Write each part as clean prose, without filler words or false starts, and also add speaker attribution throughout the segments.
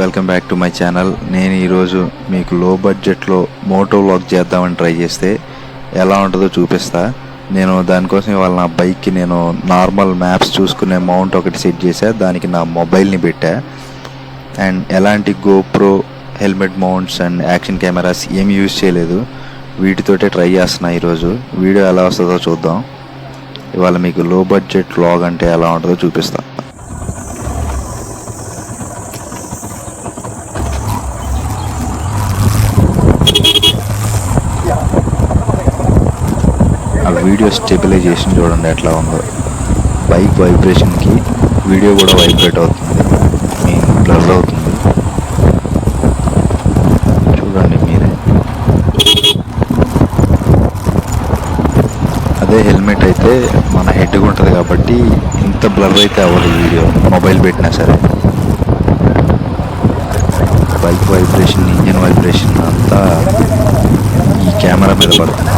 Speaker 1: Welcome back to my channel. నేను ఈరోజు మీకు లో బడ్జెట్లో మోటో వ్లాగ్ చేద్దామని ట్రై చేస్తే ఎలా ఉంటుందో చూపిస్తా. నేను దానికోసం ఇవాళ నా బైక్కి నేను నార్మల్ మ్యాప్స్ చూసుకునే మౌంట్ ఒకటి సెట్ చేశా. దానికి నా మొబైల్ని పెట్టా. అండ్ ఎలాంటి GoPro helmet mounts and action cameras ఏమి యూజ్ చేయలేదు. వీటితోటే ట్రై చేస్తున్నా. ఈరోజు వీడియో ఎలా వస్తుందో చూద్దాం. ఇవాళ మీకు లో బడ్జెట్ వ్లాగ్ అంటే ఎలా ఉంటుందో చూపిస్తా. వీడియో స్టెబిలైజేషన్ చూడండి ఎట్లా ఉందో. బైక్ వైబ్రేషన్కి వీడియో కూడా వైబ్రేట్ అవుతుంది, బ్లర్ అవుతుంది. చూడండి మీరే. అదే హెల్మెట్ అయితే మన హెడ్గా ఉంటుంది కాబట్టి ఇంత బ్లర్ అయితే అవ్వదు వీడియో, మొబైల్ పెట్టినా సరే. బైక్ వైబ్రేషన్, ఇంజిన్ వైబ్రేషన్ అంతా ఈ కెమెరా మీద పడుతుంది.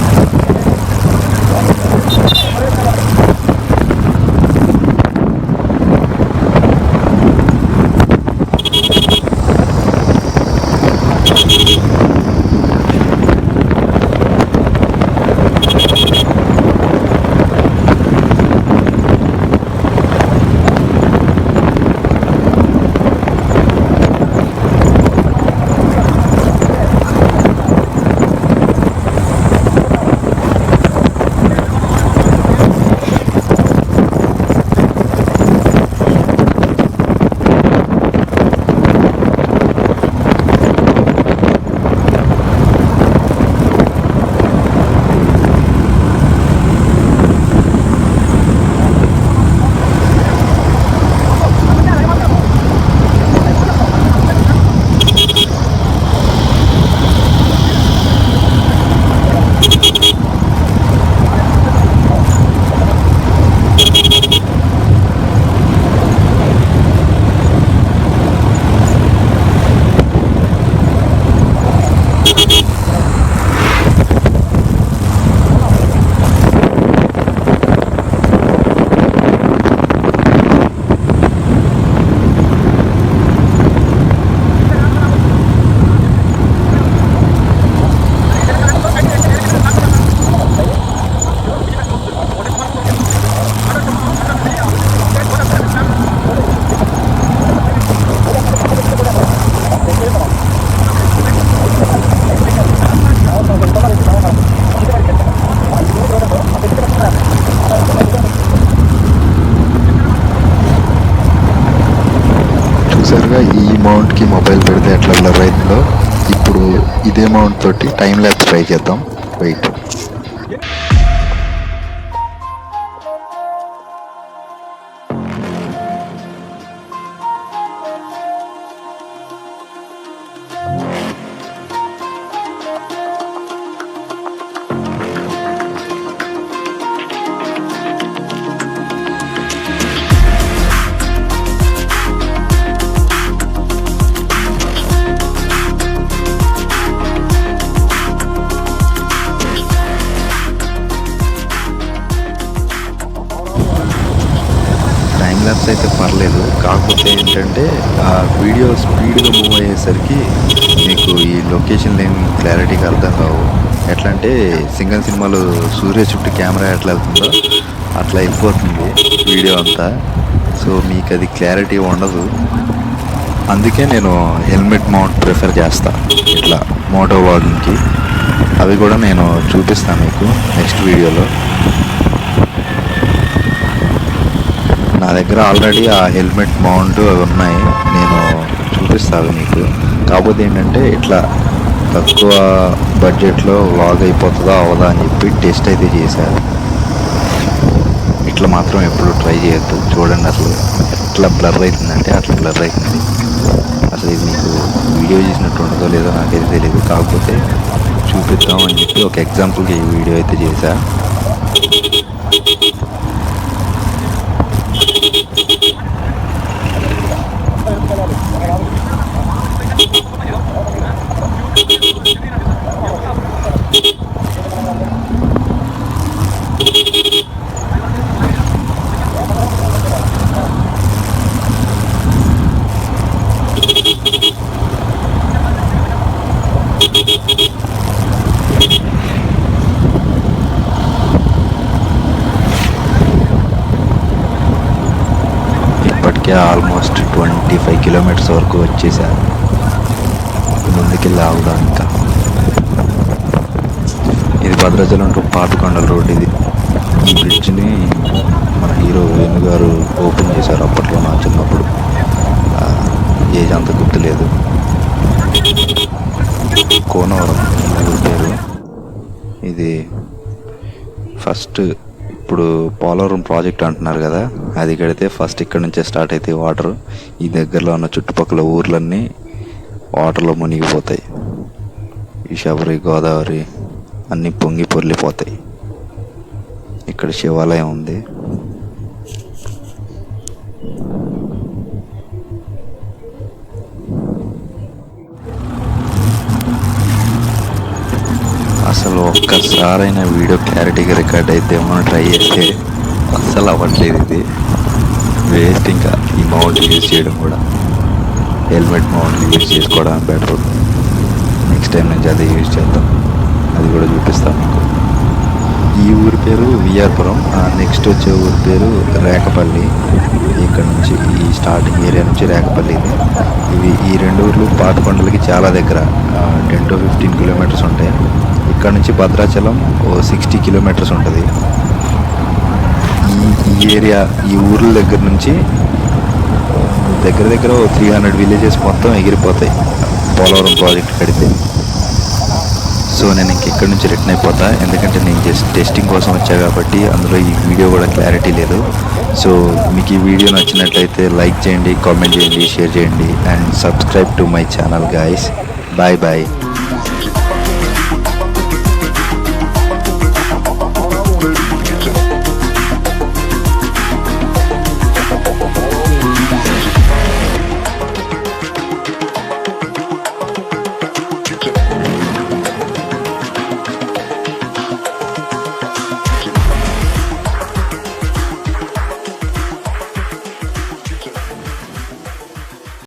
Speaker 1: ఈ మౌంట్కి మొబైల్ పెడితే ఎట్లా బ్లర్ అయిందో ఇప్పుడు ఇదే మౌంట్ తోటి టైం ల్యాప్స్ ట్రై చేద్దాం. వెయిట్. ల్యాప్స్ అయితే పర్లేదు, కాకపోతే ఏంటంటే ఆ వీడియో స్పీడ్గా మూవ్ అయ్యేసరికి మీకు ఈ లొకేషన్ లేని క్లారిటీగా అర్థం కావు. ఎట్లా అంటే సింగల్ సినిమాలో సూర్య చుట్టూ కెమెరా ఎట్లా వెళ్తుందో అట్లా వెళ్ళిపోతుంది వీడియో అంతా. సో మీకు అది క్లారిటీ ఉండదు. అందుకే నేను హెల్మెట్ మౌంట్ ప్రిఫర్ చేస్తాను ఇట్లా మోటో వ్లాగింగ్కి. అవి కూడా నేను చూపిస్తాను మీకు నెక్స్ట్ వీడియోలో. నా దగ్గర ఆల్రెడీ ఆ హెల్మెట్ మౌంట్ అవి ఉన్నాయి, నేను చూపిస్తాను మీకు. కాకపోతే ఏంటంటే ఇట్లా తక్కువ బడ్జెట్లో వ్లాగ్ అయిపోతుందా అవదా అని చెప్పి టెస్ట్ అయితే చేశారు. ఇట్లా మాత్రం ఎప్పుడు ట్రై చేయొద్దు. చూడండి అసలు ఎట్లా బ్లర్ అవుతుందంటే అట్లా బ్లర్ అవుతుంది. అసలు ఇది మీకు వీడియో చేసినట్టు ఉండదో లేదో నాకైతే తెలియదు, కాకపోతే చూపిద్దామని చెప్పి ఒక ఎగ్జాంపుల్కి ఈ వీడియో అయితే చేశా. ఆల్మోస్ట్ 25 కిలోమీటర్స్ వరకు వచ్చేసా. ముందుకెళ్ళి ఆగుదాం ఇంకా. ఇది భద్రాచలం టు పాపికొండల రోడ్. ఇది ఈ బ్రిడ్జ్ని మన హీరో వేణు గారు ఓపెన్ చేశారు అప్పట్లో, నా చిన్నప్పుడు. ఏజ్ అంత గుర్తులేదు. కోనవరం ఊరి పేరు. ఇది ఫస్ట్ ఇప్పుడు పోలవరం ప్రాజెక్ట్ అంటున్నారు కదా, అది కడితే ఫస్ట్ ఇక్కడ నుంచే స్టార్ట్ అవుతాయి వాటర్. ఈ దగ్గరలో ఉన్న చుట్టుపక్కల ఊర్లన్నీ వాటర్లో మునిగిపోతాయి. ఈ శబరి, గోదావరి అన్నీ పొంగి పొర్లిపోతాయి. ఇక్కడ శివాలయం ఉంది. అసలు ఒక్కసారైనా వీడియో క్లారిటీగా రికార్డ్ అయితే మనం ట్రై చేస్తే అస్సలు అవ్వట్లేదు. ఇది వేస్ట్. ఇంకా ఈ మౌంట్ యూజ్ చేయడం కూడా, హెల్మెట్ మౌంట్ యూజ్ చేసుకోవడానికి బెటర్. నెక్స్ట్ టైం నుంచి అదే యూజ్ చేద్దాం. అది కూడా చూపిస్తాం మీకు. ఈ ఊరి పేరు విఆర్పురం. నెక్స్ట్ వచ్చే ఊరి పేరు రేకపల్లి. ఇక్కడ నుంచి ఈ స్టార్టింగ్ ఏరియా నుంచి రేకపల్లి. ఈ రెండు ఊర్లు పాపికొండలకి చాలా దగ్గర, 10 to 15 కిలోమీటర్స్ ఉంటాయి. ఇక్కడ నుంచి భద్రాచలం 60 కిలోమీటర్స్ ఉంటుంది. ఈ ఏరియా, ఈ ఊర్ల దగ్గర నుంచి దగ్గర 300 విలేజెస్ మొత్తం ఎగిరిపోతాయి పోలవరం ప్రాజెక్ట్ కడితే. సో నేను ఇంకెక్కడి నుంచి రిటర్న్ అయిపోతా, ఎందుకంటే నేను జస్ట్ టెస్టింగ్ కోసం వచ్చా కాబట్టి అందులో ఈ వీడియో కూడా క్లారిటీ లేదు. సో మీకు ఈ వీడియో నచ్చినట్లయితే లైక్ చేయండి, కామెంట్ చేయండి, షేర్ చేయండి and subscribe to my channel guys. Bye bye.